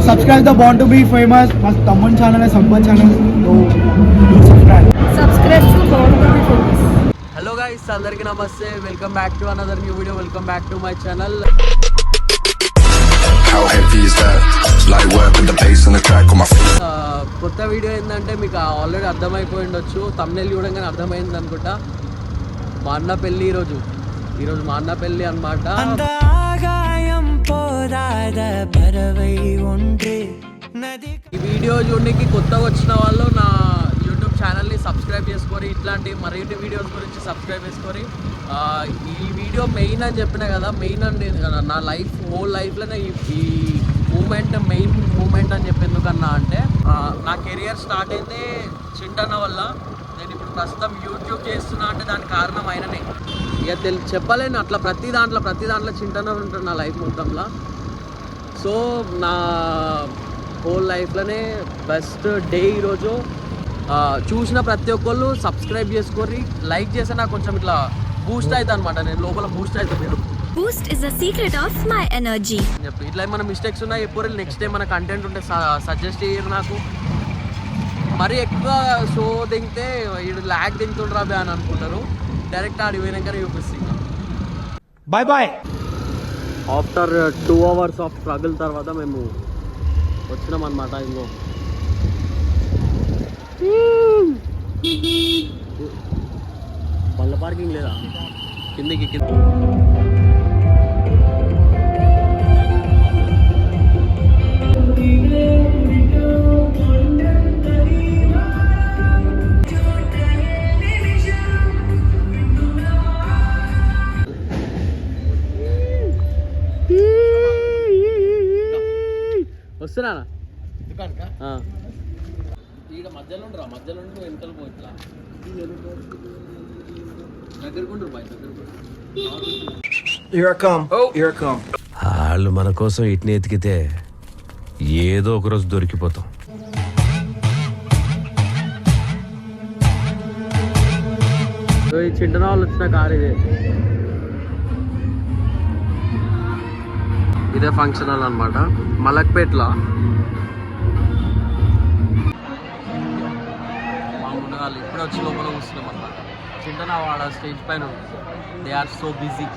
subscribe the Born to Be Famous. My Tamman channel है Sampat channel. तो subscribe. Subscribe to Born to Be Famous. Hello guys, అందరికీ నమస్తే. Welcome back to another new video. Welcome back to my channel. How heavy is that? Light work with the bass and the crack on my feet. కొత్త video ఏంటంటే మీకు already అర్థమైపోయి ఉండొచ్చు. thumbnail చూడగానే అర్థమైంది అనుకుంటా. మా అన్న పెళ్ళి ఈరోజు మా అన్న పెళ్ళి అన్నమాట. ఈ వీడియో చూడడానికి కొత్తగా వచ్చిన వాళ్ళు నా యూట్యూబ్ ఛానల్ని సబ్స్క్రైబ్ చేసుకొని ఇట్లాంటి మరిన్ని వీడియోస్ గురించి సబ్స్క్రైబ్ చేసుకొని ఈ వీడియో మెయిన్ అని చెప్పిన కదా, మెయిన్ అండి నా లైఫ్ హోల్ లైఫ్లోనే ఈ మూమెంట్ మెయిన్ మూమెంట్ అని చెప్పి ఎందుకన్నా అంటే నా కెరియర్ స్టార్ట్ అయితే చింటన్న వల్ల. నేను ఇప్పుడు ప్రస్తుతం యూట్యూబ్ చేస్తున్నా అంటే దానికి కారణం ఆయననే. ఇక చెప్పలేను, అట్లా ప్రతి దాంట్లో చింటన్న ఉంటుంది నా లైఫ్ మొత్తంలో. సో నా హోల్ లైఫ్లోనే బెస్ట్ డే ఈరోజు. చూసిన ప్రతి ఒక్కళ్ళు సబ్స్క్రైబ్ చేసుకొని లైక్ చేస్తే నాకు కొంచెం ఇట్లా బూస్ట్ అవుతుంది అనమాట. నేను లోపల బూస్ట్ అవుతుంది. మీరు Boost is the secret of my energy చెప్పి ఇట్లా ఏమైనా మిస్టేక్స్ ఉన్నాయి ఎప్పుడు నెక్స్ట్ డే మన కంటెంట్ ఉంటే సజెస్ట్ చేయరు నాకు. మరీ ఎక్కువ షో దిగితే వీడు ల్యాగ్ దిగుతుండ్రా బే అని అనుకుంటారు. డైరెక్ట్ ఆడి పోయినాకనే చూపిస్తుంది. Bye bye. After 2 hours of struggle తర్వాత మేము వచ్చినాం అనమాట. ఇంకో బల్ల పార్కింగ్ లేదా కిందికి వస్తున్నా ఈడ మధ్యలో ఉండరా, మధ్యలో ఉండి వెనకలు పోయిట్లా దగ్గరకుంటారు బాయ్, దగ్గర. Here I come. Here I come. వాళ్ళు మన కోసం ఇట్ని ఎతికితే ఏదో ఒకరోజు దొరికిపోతాం. ఈ చింటన వాళ్ళు వచ్చిన కార్ ఇదే ఫంక్షన్ హాల్ అనమాట, మలక్పేట్లో. మా ముందుగాళ్ళు ఇప్పుడే వచ్చి లోపల కూర్చున్నాం అనమాట. చింటన వాడ స్టేజ్ పైన దే ఆర్ సో బిజీ.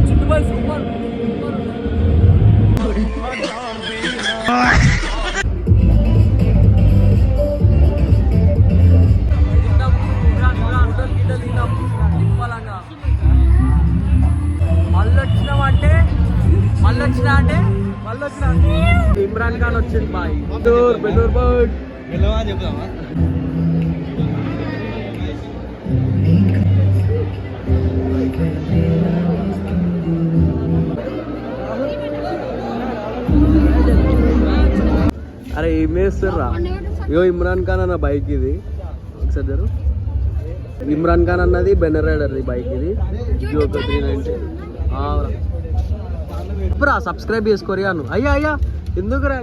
చుట్టుపై సూపర్. మళ్ళొచ్చినా ఇమ్రాన్ ఖాన్ వచ్చింది బాయ్. బెల్లూర్ బర్డ్ చెప్తామా. అరే ఏం వేస్తుర్రా? ఇగో ఇమ్రాన్ ఖాన్ అన్న బైక్ ఇది. ఒకసారి జరు. ఇమ్రాన్ ఖాన్ అన్నది బెన్నర్ రైడర్ది బైక్ ఇది. ఒక 390. ఇప్పుడు సబ్స్క్రైబ్ చేసుకోరి అను. అయ్యా ఎందుకు రా?